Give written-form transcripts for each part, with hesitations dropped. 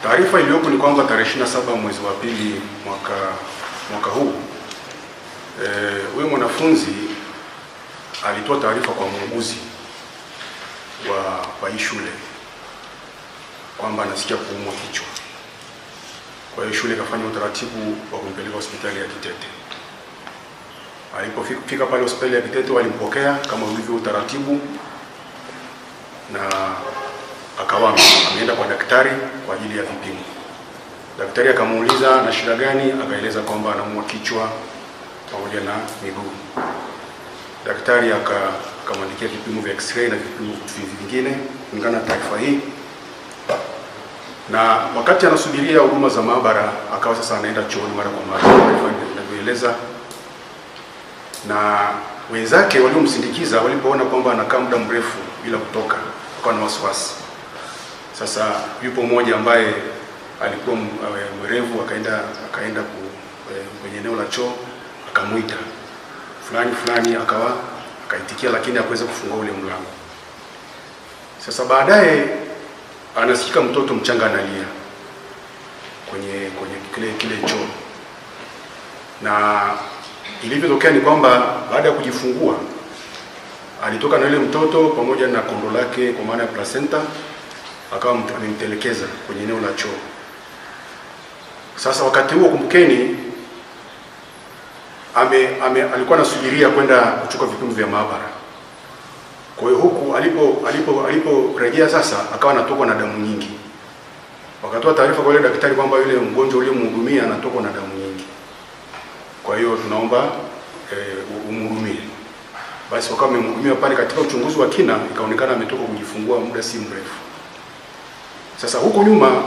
Taarifa iliyopo ni kwamba tarehe 27 mwezi wa pili mwaka huu huyu mwanafunzi alitoa taarifa kwa muuguzi wa hii shule kwamba anasikia kuumwa kichwa. Kwa hiyo shule ikafanya utaratibu wa kumpeleka hospitali ya Kitete. Alipofika pale hospitali ya Kitete walimpokea kama ulivyo utaratibu, na akawa ameenda kwa daktari kwa ajili ya vipimo. Daktari akamuuliza na shida gani, akaeleza kwamba anaumwa kichwa pamoja na miguu. Daktari akamwandikia vipimo vya x-ray na vipimo vingine kulingana na taarifa hii. Na wakati anasubiria huduma za maabara, akawa sasa anaenda chooni mara kwa mara inavyoeleza. Na wenzake waliomsindikiza walipoona kwamba anakaa muda mrefu bila kutoka, wakawa na wasiwasi. Sasa yupo mmoja ambaye alikuwa mwerevu, akaenda kwenye eneo la choo, akamuita fulani, akaitikia, lakini hakuweza kufungua ule mlango. Sasa baadaye anasikika mtoto mchanga analia kwenye kile choo. Na ilivyotokea ni kwamba baada ya kujifungua alitoka na yule mtoto pamoja na kondo lake, kwa maana ya placenta, akawa amemtelekeza kwenye eneo la choo. Sasa wakati huo kumbukeni, alikuwa anasubiria kwenda kuchukua vipimo vya maabara. Kwa hiyo huku aliporejea sasa akawa anatokwa na damu nyingi. Wakatoa taarifa kwa yule daktari kwamba yule mgonjwa uliyemhudumia anatokwa na damu nyingi. Kwa hiyo tunaomba umhudumie. Basi wakawa wamemhudumia pale. Katika uchunguzi wa kina ikaonekana ametoka kujifungua muda si mrefu. Sasa huko nyuma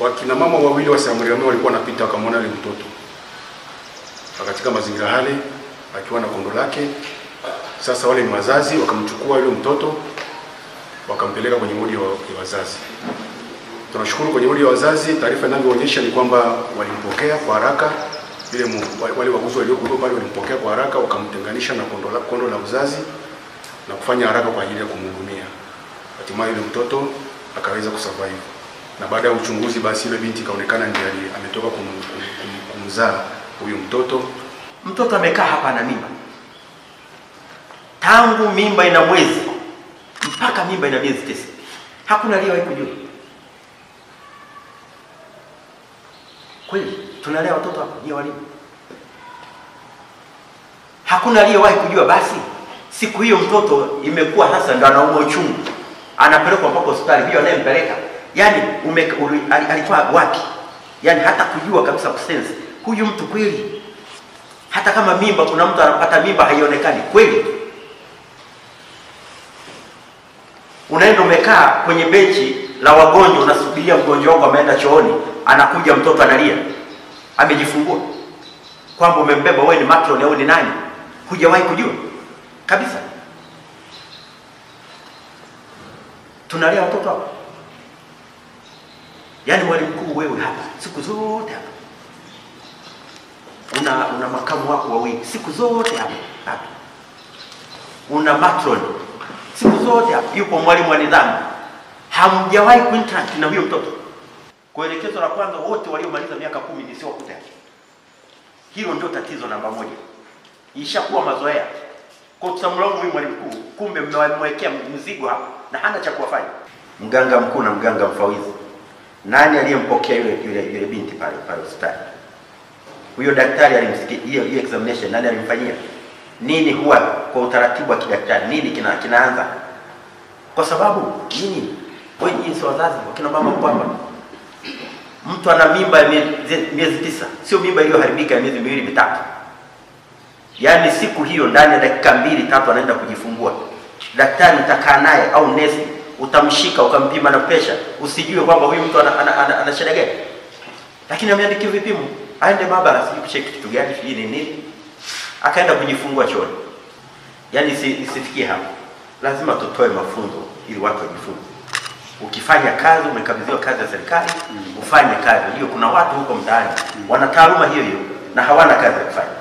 wakina mama wawili wa Samariamea walikuwa wanapita, wakamwona yule mtoto katika mazingira hali akiwa na kondo lake. Sasa wale ni wazazi, wakamchukua yule mtoto wakampeleka kwenye wodi ya wazazi. Tunashukuru kwenye wodi ya wazazi, taarifa inavyoonyesha ni kwamba walimpokea kwa haraka. Wale waguzi waliokuwa pale walimpokea kwa haraka, wakamtenganisha na kondo la uzazi na kufanya haraka kwa ajili ya kumhudumia. Hatimaye yule mtoto akaweza kusurvive. Na baada ya uchunguzi basi yule binti kaonekana ndiye ametoka kumzaa huyu mtoto. Mtoto amekaa hapa na mimba. Tangu mimba ina mwezi mpaka mimba ina miezi 9. Hakuna aliyewahi kujua. Kweli tunalea watoto hapa, ni walimu. Hakuna aliyewahi kujua. Basi siku hiyo mtoto imekuwa hasa ndo anaumwa uchungu, anapelekwa mpaka hospitali. Hiyo anayempeleka yani alikuwa wapi? Yani hata kujua kabisa kusense huyu mtu kweli. Hata kama mimba, kuna mtu anapata mimba haionekani kweli. Unaenda umekaa kwenye benchi la wagonjwa, unasubiria mgonjwa wako ameenda chooni, anakuja mtoto analia, amejifungua, kwamba umembeba wewe ni matron au ni nani? Hujawahi kujua kabisa. Tunalea watoto hapa. Yaani mwalimu mkuu wewe hapa siku zote hapa. Una makamu wako wawili siku zote hapa. Una matron siku zote hapa. Yupo mwalimu wa nidhamu. Hamjawahi kuinteract na huyo mtoto. Kuelekezo la kwanza, wote waliomaliza miaka 10 ni sio kuta. Hilo ndio tatizo namba moja. Ishakuwa mazoea. Kwa tutamlaumu huyu mwalimu mkuu, kumbe mmewekea mzigo hapa na hana cha kuwafanya. Mganga mkuu na mganga mfawizi, nani aliyempokea yule binti pale hospitali? Huyo daktari alimsikia hiyo examination, nani alimfanyia? Nini huwa kwa utaratibu wa kidaktari nini kinaanza? Kwa sababu nini? Wewe jinsi wazazi wakina mama kwamba mtu ana mimba ya miezi 9, sio mimba iliyoharibika ya miezi 2 mitatu. Yaani siku hiyo ndani ya dakika 2-3 anaenda kujifungua. Daktari utakaa naye au nesi, utamshika ukampima na pressure, usijue kwamba huyu mtu ana shida gani. Lakini ameandikiwa vipimo, aende maabara sijui kucheki kitu gani, sijui nini, akaenda kujifungua chooni. Yaani isifikie hapo. Lazima tutoe mafunzo ili watu wajifunze. Ukifanya kazi, umekabidhiwa kazi ya serikali, ufanye kazi hiyo. Kuna watu huko mtaani wana taaluma hiyo na hawana kazi ya kufanya.